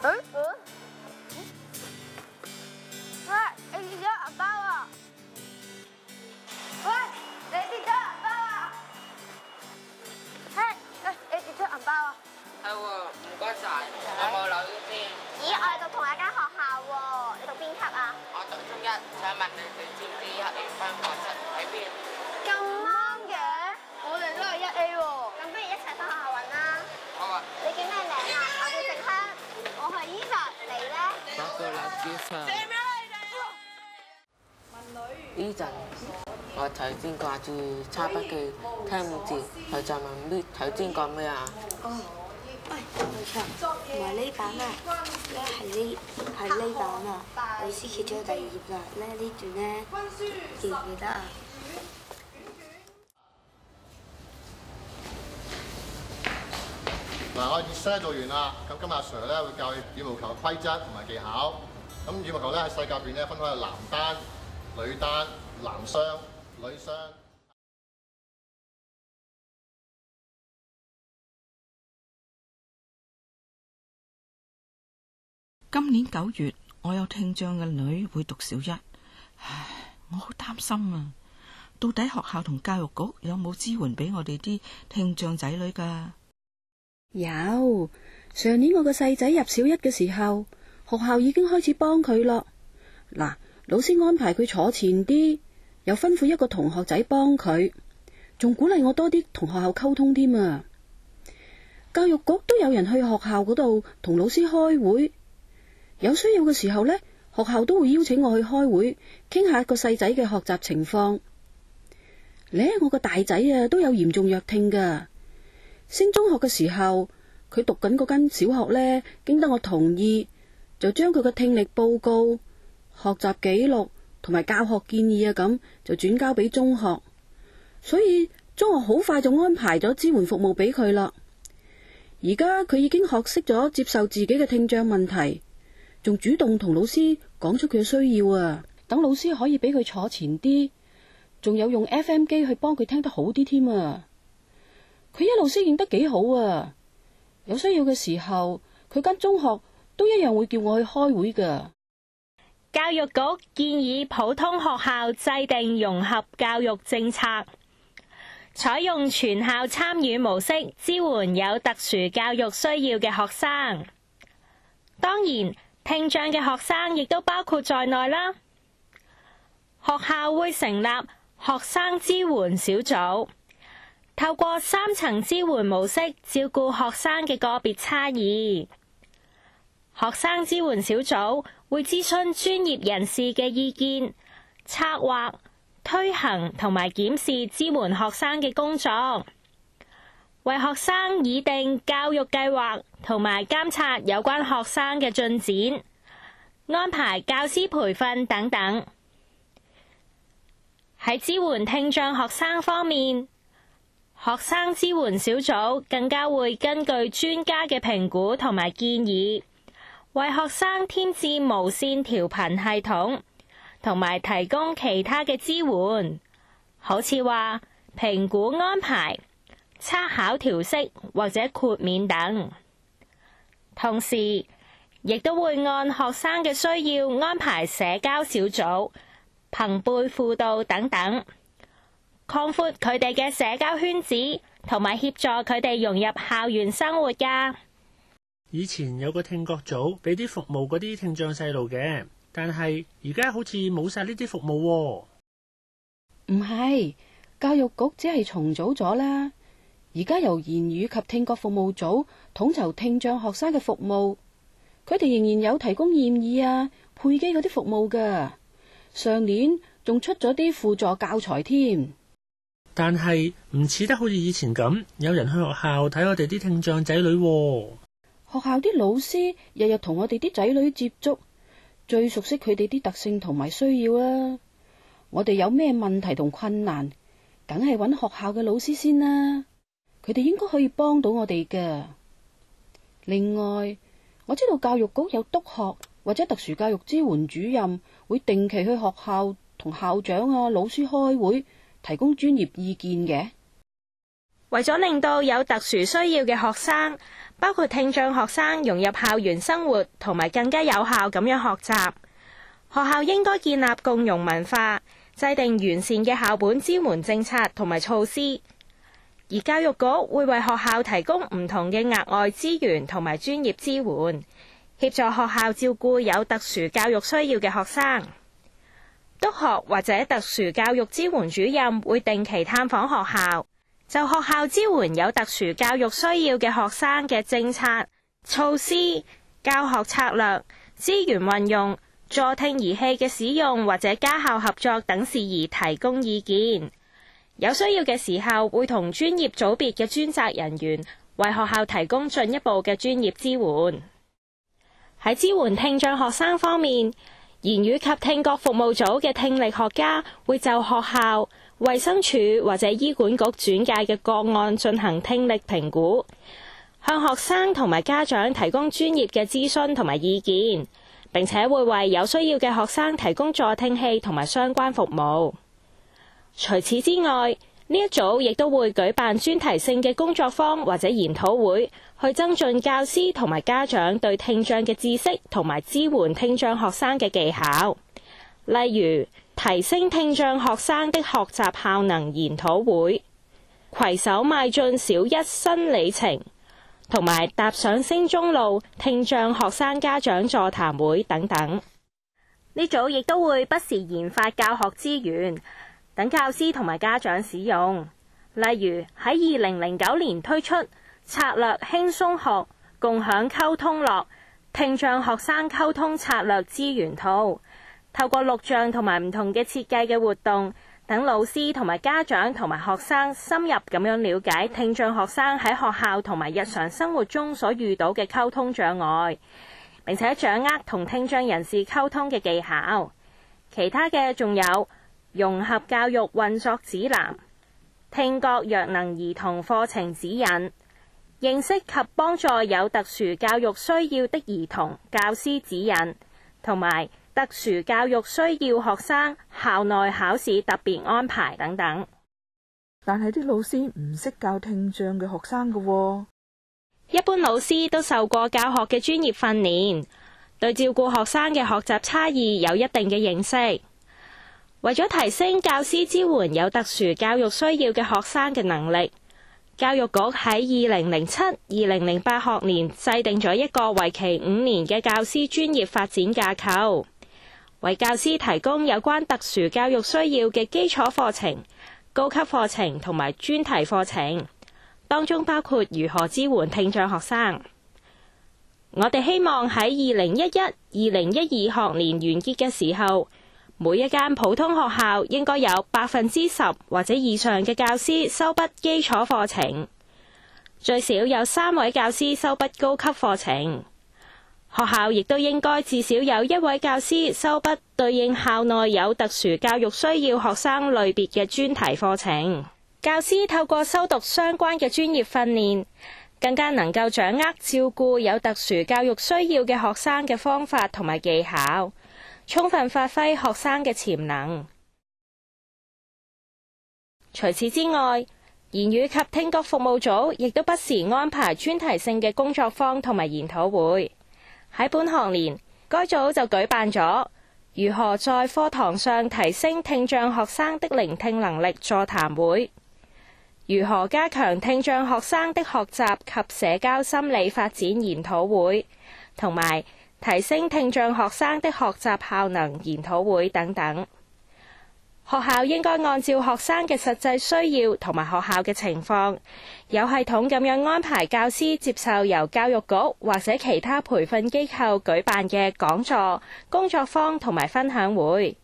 你跌咗銀包啊！喂，你跌咗銀包啊！你跌咗銀包啊！係喎，唔該晒，有冇留意先？咦，我哋讀同一間學校喎，你讀邊級啊？我讀中一，想問你哋知唔知1A分課室喺邊？咁啱嘅，我哋都係1A喎。咁不如一齊翻學校揾啦。好啊。你叫咩名啊？我叫靜香，我係Eva，你咧？我叫劉子祥。呢陣我頭先掛住抄筆記，聽唔字，佢就問呢頭先講咩啊？哦，喂，劉翔，唔係呢版啊，咧係呢版啊，老師揭咗第2頁啦，咧呢段咧記唔記得啊？嗱，我熱身做完啦，咁今日阿 Sir 咧會教你羽毛球嘅規則同埋技巧。咁羽毛球咧喺世界入邊咧分開有男單、女單、男雙、女雙。今年9月，我有聽障嘅女會讀小1，唉，我好擔心啊！到底學校同教育局有冇支援俾我哋啲聽障仔女㗎？有，上年我個細仔入小1嘅時候，學校已經開始幫佢咯。嗱，老師安排佢坐前啲，又吩咐一個同學仔幫佢，仲鼓勵我多啲同學校溝通添啊！教育局都有人去學校嗰度同老師開會，有需要嘅時候呢，學校都會邀請我去開會，傾下個細仔嘅學習情況。我個大仔啊都有嚴重弱聽噶。升中學嘅時候，佢讀緊嗰間小學呢，經得我同意，就將佢嘅聽力報告、學習記錄同埋教學建議啊咁，就轉交俾中學。所以中學好快就安排咗支援服務俾佢啦。而家佢已經學識咗接受自己嘅聽障問題，仲主動同老師講出佢嘅需要啊，等老師可以俾佢坐前啲，仲有用 FM 機去幫佢聽得好啲添啊。佢一路適應得幾好啊！有需要嘅時候，佢間中學都一樣會叫我去開會㗎。教育局建議普通學校制定融合教育政策，採用全校參與模式支援有特殊教育需要嘅學生。當然，聽障嘅學生亦都包括在內啦。學校會成立學生支援小組，透過3層支援模式照顧學生嘅個別差異。學生支援小組會諮詢專業人士嘅意見，策劃、推行同埋檢視支援學生嘅工作，為學生擬定教育計劃同埋監察有關學生嘅進展，安排教師培訓等等。喺支援聽障學生方面，學生支援小組更加會根據專家嘅評估同埋建議，為學生添置無線調頻系統，同埋提供其他嘅支援，好似話評估安排、測考調適或者豁免等。同時，亦都會按學生嘅需要安排社交小組、朋輩輔導等等，擴闊佢哋嘅社交圈子，同埋協助佢哋融入校園生活㗎。以前有個聽覺組俾啲服務嗰啲聽障細路嘅，但係而家好似冇晒呢啲服務喎。唔係，教育局只係重組咗啦。而家由言語及聽覺服務組統籌聽障學生嘅服務，佢哋仍然有提供驗耳啊、配機嗰啲服務㗎。上年仲出咗啲輔助教材添。但係唔似得好似以前咁，有人去學校睇我哋啲聽障仔女喎。學校啲老師日日同我哋啲仔女接觸，最熟悉佢哋啲特性同埋需要啦。我哋有咩問題同困難，梗係揾學校嘅老師先啦。佢哋應該可以幫到我哋㗎。另外，我知道教育局有督學或者特殊教育支援主任，會定期去學校同校長啊、老師開會，提供專業意見嘅。為咗令到有特殊需要嘅學生，包括聽障學生融入校園生活同埋更加有效咁樣學習，學校應該建立共融文化，制定完善嘅校本支援政策同埋措施。而教育局會為學校提供唔同嘅額外資源同埋專業支援，協助學校照顧有特殊教育需要嘅學生。督學或者特殊教育支援主任會定期探訪學校，就學校支援有特殊教育需要嘅學生嘅政策、措施、教學策略、資源運用、助聽儀器嘅使用或者家校合作等事宜提供意見。有需要嘅時候，會同專業組別嘅專責人員為學校提供進一步嘅專業支援。喺支援聽障學生方面，言語及聽覺服務組嘅聽力學家會就學校、衛生署或者醫管局轉介嘅個案進行聽力評估，向學生同埋家長提供專業嘅諮詢同埋意見，並且會為有需要嘅學生提供助聽器同埋相關服務。除此之外，呢一組亦都會舉辦專題性嘅工作坊或者研討會，去增進教師同埋家長對聽障嘅知識同埋支援聽障學生嘅技巧，例如提升聽障學生的學習效能研討會、攜手邁進小一新里程，同埋踏上升中路聽障學生家長座談會等等。呢組亦都會不時研發教學資源，等教師同埋家長使用，例如喺2009年推出策略輕鬆學共享溝通樂聽障學生溝通策略資源套，透過錄像同埋唔同嘅設計嘅活動，等老師同埋家長同埋學生深入咁樣了解聽障學生喺學校同埋日常生活中所遇到嘅溝通障礙，並且掌握同聽障人士溝通嘅技巧。其他嘅仲有融合教育運作指南、聽覺弱能兒童課程指引、認識及幫助有特殊教育需要的兒童教師指引，同埋特殊教育需要學生校內考試特別安排等等。但係啲老師唔識教聽障嘅學生㗎喎。一般老師都受過教學嘅專業訓練，對照顧學生嘅學習差異有一定嘅認識。為咗提升教師支援有特殊教育需要嘅學生嘅能力，教育局喺2007-2008學年制定咗一個為期5年嘅教師專業發展架構，為教師提供有關特殊教育需要嘅基礎課程、高級課程同埋專題課程，當中包括如何支援聽障學生。我哋希望喺2011-2012學年完結嘅時候，每一間普通學校應該有10%或者以上嘅教師修畢基礎課程，最少有3位教師修畢高級課程。學校亦都應該至少有1位教師修畢對應校內有特殊教育需要學生類別嘅專題課程。教師透過修讀相關嘅專業訓練，更加能夠掌握照顧有特殊教育需要嘅學生嘅方法同埋技巧，充分發揮學生嘅潛能。除此之外，言語及聽覺服務組亦都不時安排專題性嘅工作坊同埋研討會。喺本學年，該組就舉辦咗如何在課堂上提升聽障學生的聆聽能力座談會、如何加強聽障學生的學習及社交心理發展研討會，同埋提升聽障學生的學習效能研討會等等。學校應該按照學生嘅實際需要同埋學校嘅情況，有系統咁樣安排教師接受由教育局或者其他培訓機構舉辦嘅講座、工作坊同埋分享會，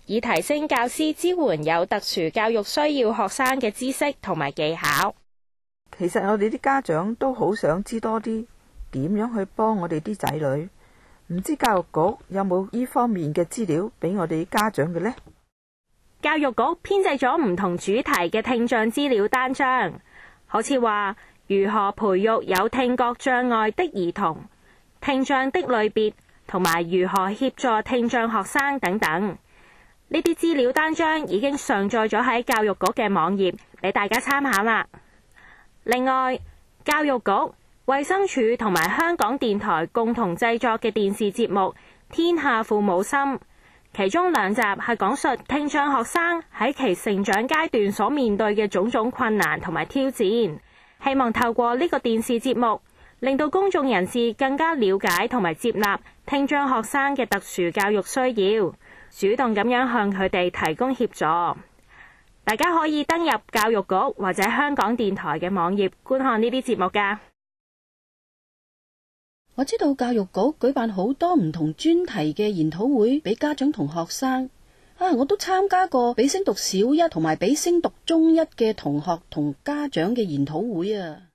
以提升教師支援有特殊教育需要學生嘅知識同埋技巧。其實我哋啲家長都好想知多啲點樣去幫我哋啲仔女，唔知教育局有冇呢方面嘅資料俾我哋家長嘅呢？教育局編製咗唔同主題嘅聽障資料單張，好似話如何培育有聽覺障礙的兒童、聽障的類別，同埋如何協助聽障學生等等。呢啲資料單張已經上載咗喺教育局嘅網頁，俾大家參考啦。另外，教育局、衛生署同埋香港電台共同製作嘅電視節目《天下父母心》，其中2集係講述聽障學生喺其成長階段所面對嘅種種困難同埋挑戰，希望透過呢個電視節目，令到公眾人士更加了解同埋接納聽障學生嘅特殊教育需要，主動咁樣向佢哋提供協助。大家可以登入教育局或者香港電台嘅網頁觀看呢啲節目㗎。我知道教育局舉辦好多唔同專題嘅研討會俾家長同學生。我都參加過俾升讀小一同埋俾升讀中一嘅同學同家長嘅研討會啊。